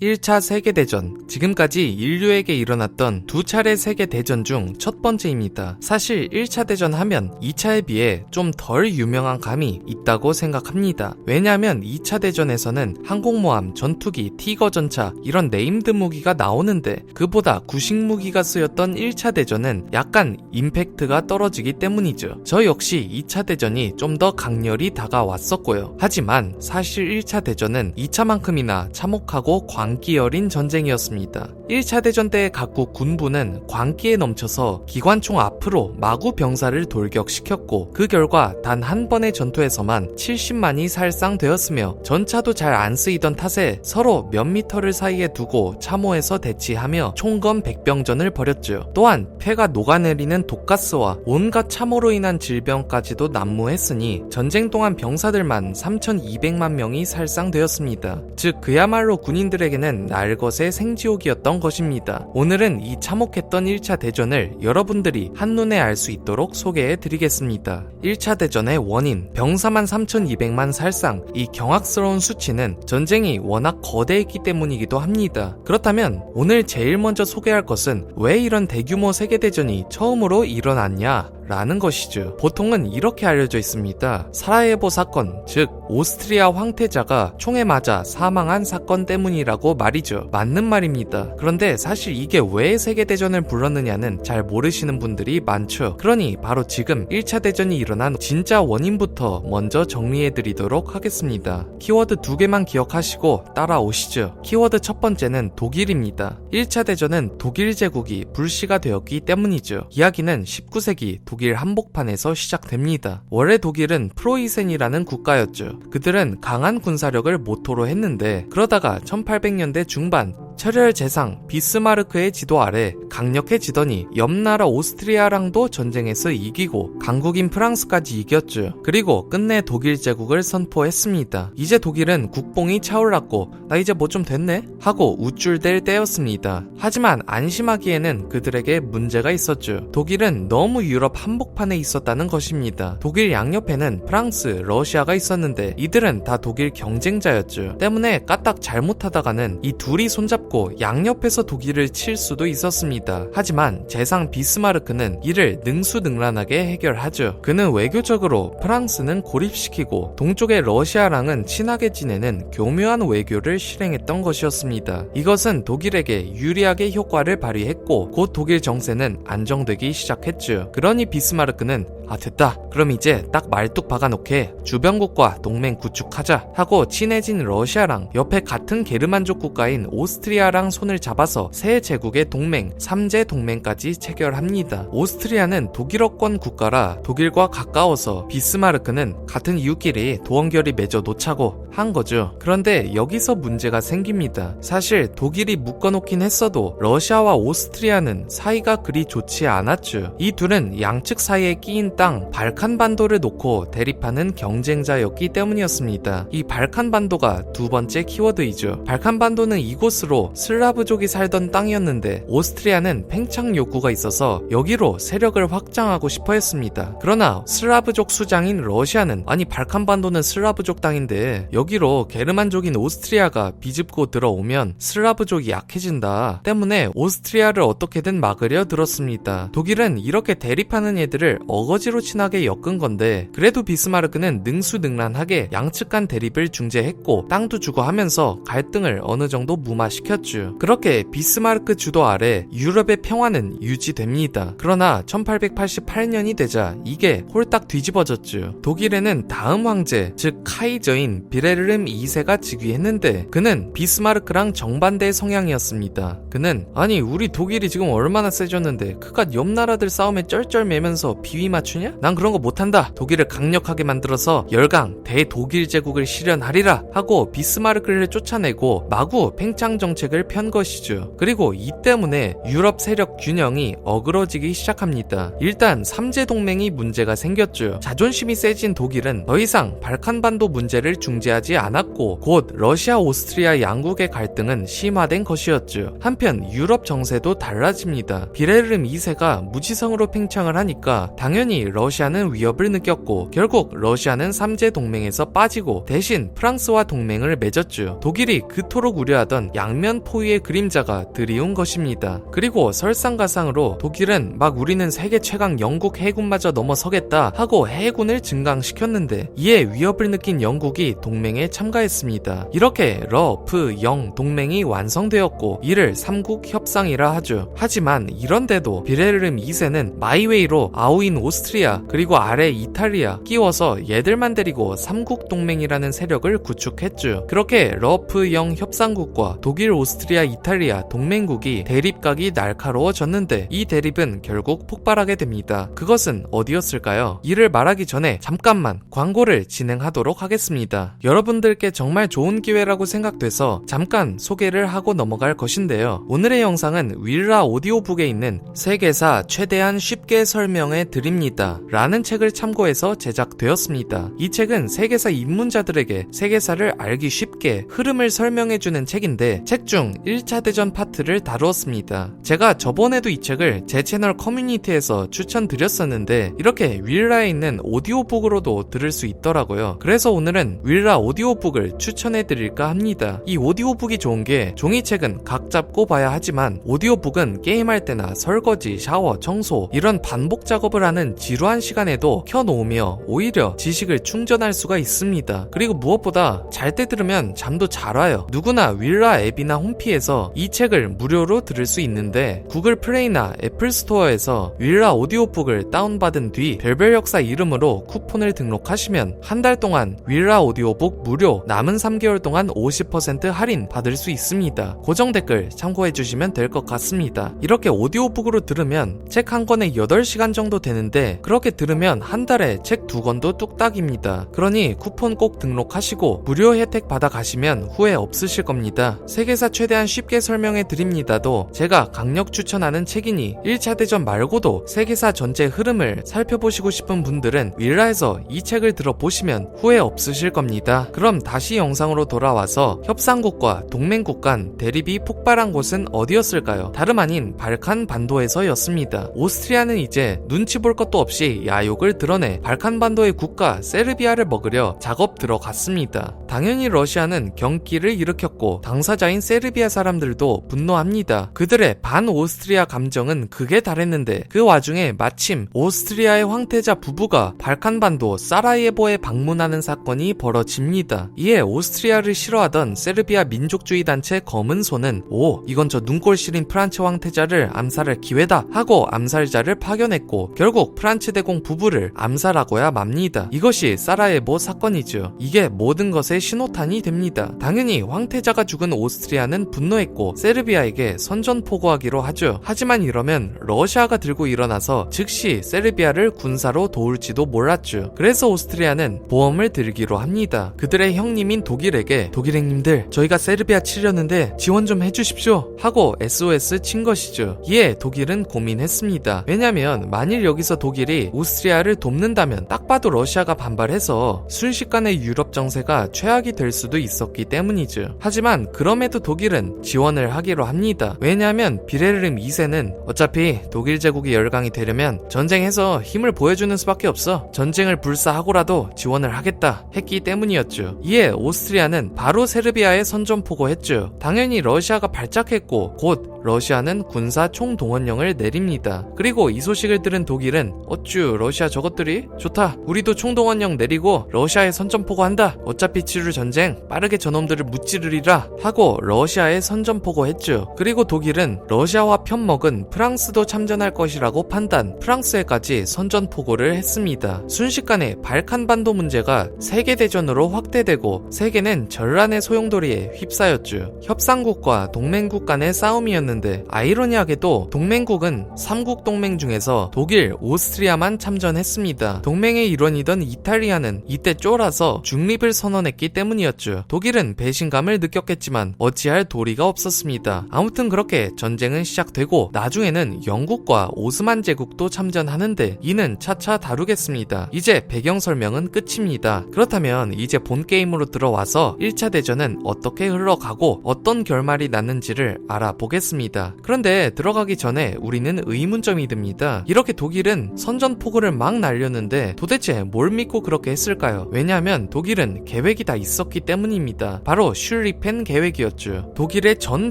1차 세계대전, 지금까지 인류에게 일어났던 두 차례 세계대전 중 첫 번째입니다. 사실 1차 대전 하면 2차에 비해 좀 덜 유명한 감이 있다고 생각합니다. 왜냐하면 2차 대전에서는 항공모함, 전투기, 티거 전차 이런 네임드 무기가 나오는데 그보다 구식 무기가 쓰였던 1차 대전은 약간 임팩트가 떨어지기 때문이죠. 저 역시 2차 대전이 좀 더 강렬히 다가왔었고요. 하지만 사실 1차 대전은 2차만큼이나 참혹하고 광기 어린 전쟁이었습니다. 1차 대전 때 각국 군부는 광기에 넘쳐서 기관총 앞으로 마구 병사를 돌격시켰고 그 결과 단 한 번의 전투에서만 70만이 살상되었으며 전차도 잘 안 쓰이던 탓에 서로 몇 미터를 사이에 두고 참호에서 대치하며 총검 백병전을 벌였죠. 또한 폐가 녹아내리는 독가스와 온갖 참호로 인한 질병까지도 난무했으니 전쟁 동안 병사들만 3,200만 명이 살상되었습니다. 즉 그야말로 군인들에게는 날것의 생지옥이었던 것입니다. 오늘은 이 참혹했던 1차 대전을 여러분들이 한눈에 알 수 있도록 소개해 드리겠습니다. 1차 대전의 원인, 병사만 3,200만 살상, 이 경악스러운 수치는 전쟁이 워낙 거대했기 때문이기도 합니다. 그렇다면 오늘 제일 먼저 소개할 것은 왜 이런 대규모 세계대전이 처음으로 일어났냐? 라는 것이죠. 보통은 이렇게 알려져 있습니다. 사라예보 사건, 즉 오스트리아 황태자가 총에 맞아 사망한 사건 때문이라고 말이죠. 맞는 말입니다. 그런데 사실 이게 왜 세계대전을 불렀느냐는 잘 모르시는 분들이 많죠. 그러니 바로 지금 1차 대전이 일어난 진짜 원인부터 먼저 정리해드리도록 하겠습니다. 키워드 2개만 기억하시고 따라오시죠. 키워드 첫 번째는 독일입니다. 1차 대전은 독일 제국이 불씨가 되었기 때문이죠. 이야기는 19세기 독일 한복판에서 시작됩니다. 원래 독일은 프로이센이라는 국가였죠. 그들은 강한 군사력을 모토로 했는데 그러다가 1800년대 중반 철혈 재상 비스마르크의 지도 아래 강력해지더니 옆나라 오스트리아랑도 전쟁에서 이기고 강국인 프랑스까지 이겼죠. 그리고 끝내 독일 제국을 선포했습니다. 이제 독일은 국뽕이 차올랐고 나 이제 뭐 좀 됐네? 하고 우쭐댈 때였습니다. 하지만 안심하기에는 그들에게 문제가 있었죠. 독일은 너무 유럽 한복판에 있었다는 것입니다. 독일 양옆에는 프랑스, 러시아가 있었는데 이들은 다 독일 경쟁자였죠. 때문에 까딱 잘못하다가는 이 둘이 손잡고 양옆에서 독일을 칠 수도 있었습니다. 하지만 재상 비스마르크는 이를 능수능란하게 해결하죠. 그는 외교적으로 프랑스는 고립시키고 동쪽의 러시아랑은 친하게 지내는 교묘한 외교를 실행했던 것이었습니다. 이것은 독일에게 유리하게 효과를 발휘했고 곧 독일 정세는 안정되기 시작했죠. 그러니 비스마르크는 됐다. 그럼 이제 딱 말뚝 박아놓게 주변국과 동맹 구축하자 하고 친해진 러시아랑 옆에 같은 게르만족 국가인 오스트리아랑 손을 잡아서 새 제국의 동맹 3제 동맹까지 체결합니다. 오스트리아는 독일어권 국가라 독일과 가까워서 비스마르크는 같은 이웃끼리 도원결이 맺어 놓자고 한 거죠. 그런데 여기서 문제가 생깁니다. 사실 독일이 묶어놓긴 했어도 러시아와 오스트리아는 사이가 그리 좋지 않았죠. 이 둘은 양측 사이에 끼인 땅 발칸반도를 놓고 대립하는 경쟁자였기 때문이었습니다. 이 발칸반도가 두 번째 키워드이죠. 발칸반도는 이곳으로 슬라브족이 살던 땅이었는데 오스트리아는 팽창 욕구가 있어서 여기로 세력을 확장하고 싶어 했습니다. 그러나 슬라브족 수장인 러시아는 아니 발칸반도는 슬라브족 땅인데 여기로 게르만족인 오스트리아가 비집고 들어오면 슬라브족이 약해진다 때문에 오스트리아를 어떻게든 막으려 들었습니다. 독일은 이렇게 대립하는 애들을 어거지로 친하게 엮은 건데 그래도 비스마르크는 능수능란하게 양측 간 대립을 중재했고 땅도 주고 하면서 갈등을 어느 정도 무마시켰죠. 그렇게 비스마르크 주도 아래 유럽의 평화는 유지됩니다. 그러나 1888년이 되자 이게 홀딱 뒤집어졌죠. 독일에는 다음 황제 즉 카이저인 비레르름 2세가 즉위했는데 그는 비스마르크랑 정반대의 성향이었습니다. 그는 아니 우리 독일이 지금 얼마나 세졌는데 그깟 옆 나라들 싸움에 쩔쩔매면서 비위 맞추냐? 난 그런 거 못한다. 독일을 강력하게 만들어서 열강 대독일 제국을 실현하리라 하고 비스마르크를 쫓아내고 마구 팽창 정책을 편 것이죠. 그리고 이 때문에 유럽 세력 균형이 어그러지기 시작합니다. 일단 3제 동맹이 문제가 생겼죠. 자존심이 세진 독일은 더 이상 발칸반도 문제를 중재하지 않았고 곧 러시아, 오스트리아 양국의 갈등은 심화된 것이었죠. 한편 유럽 정세도 달라집니다. 비레르름 2세가 무지성으로 팽창을 하니까 당연히 러시아는 위협을 느꼈고 결국 러시아는 3제 동맹에서 빠지고 대신 프랑스와 동맹을 맺었죠. 독일이 그토록 우려하던 양면 수면 포위의 그림자가 드리운 것입니다. 그리고 설상가상으로 독일은 막 우리는 세계 최강 영국 해군마저 넘어서겠다 하고 해군을 증강시켰는데 이에 위협을 느낀 영국이 동맹에 참가했습니다. 이렇게 러프 영 동맹이 완성되었고 이를 삼국 협상이라 하죠. 하지만 이런데도 빌헬름 2세는 마이웨이로 아우인 오스트리아 그리고 아래 이탈리아 끼워서 얘들만 데리고 삼국 동맹이라는 세력을 구축했죠. 그렇게 러프 영 협상국과 독일, 오스트리아, 이탈리아 동맹국이 대립각이 날카로워졌는데 이 대립은 결국 폭발하게 됩니다. 그것은 어디였을까요? 이를 말하기 전에 잠깐만 광고를 진행하도록 하겠습니다. 여러분들께 정말 좋은 기회라고 생각돼서 잠깐 소개를 하고 넘어갈 것인데요. 오늘의 영상은 윌라 오디오북에 있는 세계사 최대한 쉽게 설명해 드립니다 라는 책을 참고해서 제작되었습니다. 이 책은 세계사 입문자들에게 세계사를 알기 쉽게 흐름을 설명해주는 책인데 책 중 1차 대전 파트를 다루었습니다. 제가 저번에도 이 책을 제 채널 커뮤니티에서 추천드렸었는데 이렇게 윌라에 있는 오디오북으로도 들을 수 있더라고요. 그래서 오늘은 윌라 오디오북을 추천해드릴까 합니다. 이 오디오북이 좋은 게 종이책은 각 잡고 봐야 하지만 오디오북은 게임할 때나 설거지, 샤워, 청소 이런 반복 작업을 하는 지루한 시간에도 켜놓으며 오히려 지식을 충전할 수가 있습니다. 그리고 무엇보다 잘 때 들으면 잠도 잘 와요. 누구나 윌라 앱이나 홈피에서 이 책을 무료로 들을 수 있는데 구글 플레이나 애플 스토어에서 윌라 오디오북을 다운받은 뒤 별별 역사 이름으로 쿠폰을 등록하시면 한 달 동안 윌라 오디오북 무료, 남은 3개월 동안 50% 할인 받을 수 있습니다. 고정 댓글 참고해주시면 될 것 같습니다. 이렇게 오디오북으로 들으면 책 한 권에 8시간 정도 되는데 그렇게 들으면 한 달에 책 2권도 뚝딱입니다. 그러니 쿠폰 꼭 등록하시고 무료 혜택 받아 가시면 후회 없으실 겁니다. 세계사 최대한 쉽게 설명해 드립니다도 제가 강력 추천하는 책이니 1차 대전 말고도 세계사 전체 흐름을 살펴보시고 싶은 분들은 윌라에서 이 책을 들어보시면 후회 없으실 겁니다. 그럼 다시 영상으로 돌아와서 협상국과 동맹국 간 대립이 폭발한 곳은 어디였을까요? 다름 아닌 발칸 반도에서였습니다. 오스트리아는 이제 눈치 볼 것도 없이 야욕을 드러내 발칸 반도의 국가 세르비아를 먹으려 작업 들어갔습니다. 당연히 러시아는 경기를 일으켰고 당사자인 세르비아 사람들도 분노합니다. 그들의 반 오스트리아 감정은 극에 달했는데 그 와중에 마침 오스트리아의 황태자 부부가 발칸 반도 사라예보에 방문하는 사건이 벌어집니다. 이에 오스트리아를 싫어하던 세르비아 민족주의 단체 검은 손은 이건 저 눈꼴 시린 프란츠 황태자를 암살할 기회다 하고 암살자를 파견했고 결국 프란츠 대공 부부를 암살하고야 맙니다. 이것이 사라예보 사건이죠. 이게 모든 것의 신호탄이 됩니다. 당연히 황태자가 죽은 오스트리아는 분노했고 세르비아에게 선전포고하기로 하죠. 하지만 이러면 러시아가 들고 일어나서 즉시 세르비아를 군사로 도울지도 몰랐죠. 그래서 오스트리아는 보험을 들기로 합니다. 그들의 형님인 독일에게 독일 형님들 저희가 세르비아 치려는데 지원 좀 해주십시오 하고 SOS 친 것이죠. 이에 독일은 고민했습니다. 왜냐면 만일 여기서 독일이 오스트리아를 돕는다면 딱 봐도 러시아가 반발해서 순식간에 유럽 정세가 최악이 될 수도 있었기 때문이죠. 하지만 그럼에도 독일은 지원을 하기로 합니다. 왜냐하면 빌헬름 2세는 어차피 독일 제국이 열강이 되려면 전쟁에서 힘을 보여주는 수밖에 없어. 전쟁을 불사하고라도 지원을 하겠다 했기 때문이었죠. 이에 오스트리아는 바로 세르비아에 선전포고했죠. 당연히 러시아가 발작했고 곧 러시아는 군사 총동원령을 내립니다. 그리고 이 소식을 들은 독일은 어쭈 러시아 저것들이? 좋다. 우리도 총동원령 내리고 러시아에 선전포고한다. 어차피 치룰 전쟁 빠르게 저놈들을 무찌르리라 하고 러시아에 선전포고했죠. 그리고 독일은 러시아와 편먹은 프랑스도 참전할 것이라고 판단, 프랑스에까지 선전포고를 했습니다. 순식간에 발칸 반도 문제가 세계대전으로 확대되고 세계는 전란의 소용돌이에 휩싸였죠. 협상국과 동맹국 간의 싸움이었는데 아이러니하게도 동맹국은 삼국 동맹 중에서 독일, 오스트리아만 참전했습니다. 동맹의 일원이던 이탈리아는 이때 쫄아서 중립을 선언했기 때문이었죠. 독일은 배신감을 느꼈겠지만 어찌할 도리가 없었습니다. 아무튼 그렇게 전쟁은 시작되고 나중에는 영국과 오스만 제국도 참전하는데 이는 차차 다루겠습니다. 이제 배경 설명은 끝입니다. 그렇다면 이제 본 게임으로 들어와서 1차 대전은 어떻게 흘러가고 어떤 결말이 났는지를 알아보겠습니다. 그런데 들어가기 전에 우리는 의문점이 듭니다. 이렇게 독일은 선전포고를 막 날렸는데 도대체 뭘 믿고 그렇게 했을까요? 왜냐하면 독일은 계획이 다 있었기 때문입니다. 바로 슐리펜 계획이었죠. 했죠. 독일의 전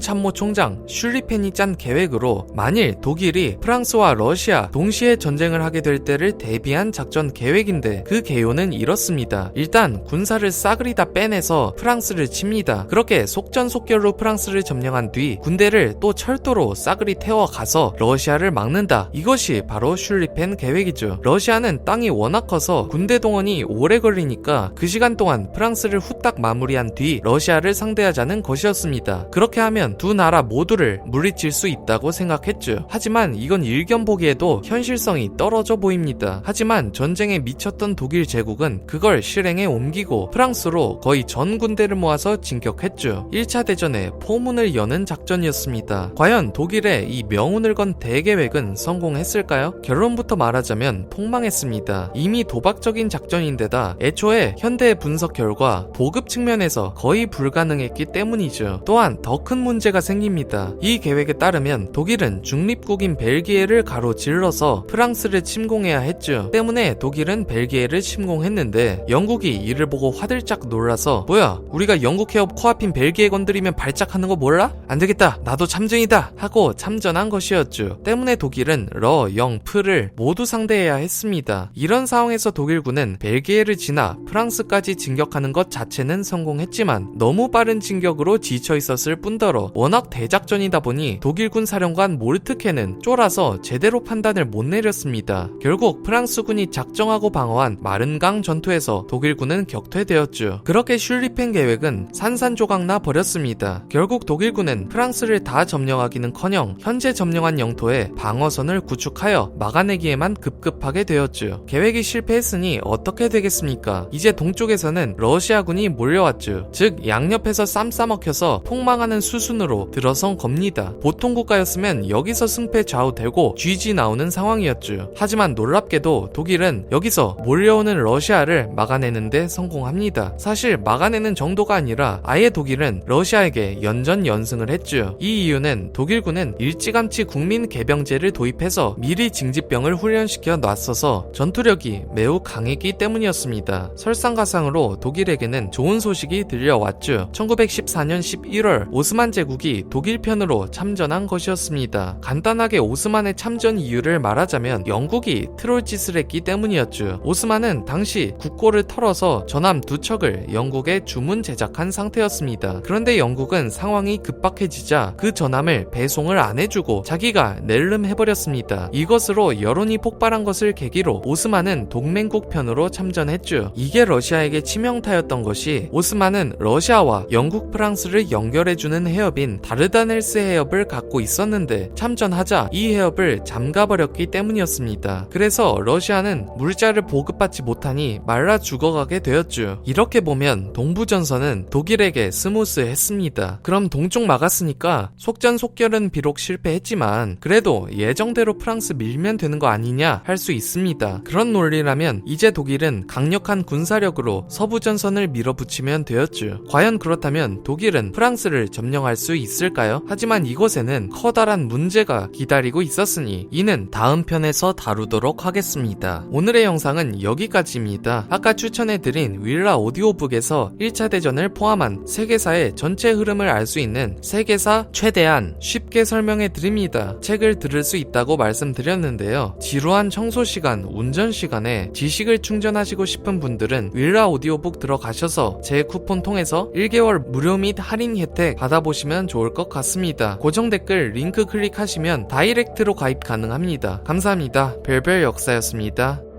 참모총장 슐리펜이 짠 계획으로 만일 독일이 프랑스와 러시아 동시에 전쟁을 하게 될 때를 대비한 작전 계획인데 그 개요는 이렇습니다. 일단 군사를 싸그리 다 빼내서 프랑스를 칩니다. 그렇게 속전속결로 프랑스를 점령한 뒤 군대를 또 철도로 싸그리 태워가서 러시아를 막는다. 이것이 바로 슐리펜 계획이죠. 러시아는 땅이 워낙 커서 군대 동원이 오래 걸리니까 그 시간 동안 프랑스를 후딱 마무리한 뒤 러시아를 상대하자는 것이었습니다. 그렇게 하면 두 나라 모두를 물리칠 수 있다고 생각했죠. 하지만 이건 일견 보기에도 현실성이 떨어져 보입니다. 하지만 전쟁에 미쳤던 독일 제국은 그걸 실행에 옮기고 프랑스로 거의 전 군대를 모아서 진격했죠. 1차 대전에 포문을 여는 작전이었습니다. 과연 독일의 이 명운을 건 대계획은 성공했을까요? 결론부터 말하자면 폭망했습니다. 이미 도박적인 작전인데다 애초에 현대의 분석 결과 보급 측면에서 거의 불가능했기 때문이죠. 또한 더 큰 문제가 생깁니다. 이 계획에 따르면 독일은 중립국인 벨기에를 가로질러서 프랑스를 침공해야 했죠. 때문에 독일은 벨기에를 침공했는데 영국이 이를 보고 화들짝 놀라서 뭐야 우리가 영국 해협 코앞인 벨기에 건드리면 발작하는 거 몰라? 안되겠다 나도 참전이다 하고 참전한 것이었죠. 때문에 독일은 러, 영, 프를 모두 상대해야 했습니다. 이런 상황에서 독일군은 벨기에를 지나 프랑스까지 진격하는 것 자체는 성공했지만 너무 빠른 진격으로 지쳐 있었을 뿐더러 워낙 대작전이다 보니 독일군 사령관 몰트케는 쫄아서 제대로 판단을 못 내렸습니다. 결국 프랑스군이 작정하고 방어한 마른강 전투에서 독일군은 격퇴되었죠. 그렇게 슐리펜 계획은 산산조각나 버렸습니다. 결국 독일군은 프랑스를 다 점령하기는커녕 현재 점령한 영토에 방어선을 구축하여 막아내기에만 급급하게 되었죠. 계획이 실패했으니 어떻게 되겠습니까? 이제 동쪽에서는 러시아군이 몰려왔죠. 즉 양옆에서 쌈 싸먹혀서 폭망하는 수순으로 들어선 겁니다. 보통 국가였으면 여기서 승패 좌우되고 GG 나오는 상황이었죠. 하지만 놀랍게도 독일은 여기서 몰려오는 러시아를 막아내는데 성공합니다. 사실 막아내는 정도가 아니라 아예 독일은 러시아에게 연전연승을 했죠. 이 이유는 독일군은 일찌감치 국민 개병제를 도입해서 미리 징집병을 훈련시켜 놨어서 전투력이 매우 강했기 때문이었습니다. 설상가상으로 독일에게는 좋은 소식이 들려왔죠. 1914년 11월 오스만 제국이 독일 편으로 참전한 것이었습니다. 간단하게 오스만의 참전 이유를 말하자면 영국이 트롤짓을 했기 때문이었죠. 오스만은 당시 국고를 털어서 전함 2척을 영국에 주문 제작한 상태였습니다. 그런데 영국은 상황이 급박해지자 그 전함을 배송을 안 해주고 자기가 낼름 해버렸습니다. 이것으로 여론이 폭발한 것을 계기로 오스만은 동맹국 편으로 참전했죠. 이게 러시아에게 치명타였던 것이 오스만은 러시아와 영국 프랑스를 연결해주는 해협인 다르다넬스 해협을 갖고 있었는데 참전하자 이 해협을 잠가버렸기 때문이었습니다. 그래서 러시아는 물자를 보급받지 못하니 말라 죽어가게 되었죠. 이렇게 보면 동부전선은 독일에게 스무스했습니다. 그럼 동쪽 막았으니까 속전속결은 비록 실패했지만 그래도 예정대로 프랑스 밀면 되는 거 아니냐 할 수 있습니다. 그런 논리라면 이제 독일은 강력한 군사력으로 서부전선을 밀어붙이면 되었죠. 과연 그렇다면 독일은 프랑스를 점령할 수 있을까요? 하지만 이곳에는 커다란 문제가 기다리고 있었으니 이는 다음 편에서 다루도록 하겠습니다. 오늘의 영상은 여기까지입니다. 아까 추천해드린 윌라 오디오북에서 1차 대전을 포함한 세계사의 전체 흐름을 알 수 있는 세계사 최대한 쉽게 설명해드립니다. 책을 들을 수 있다고 말씀드렸는데요. 지루한 청소 시간, 운전 시간에 지식을 충전하시고 싶은 분들은 윌라 오디오북 들어가셔서 제 쿠폰 통해서 1개월 무료 및 할인 혜택 받아보시면 좋을 것 같습니다. 고정 댓글 링크 클릭하시면 다이렉트로 가입 가능합니다. 감사합니다. 별별 역사였습니다.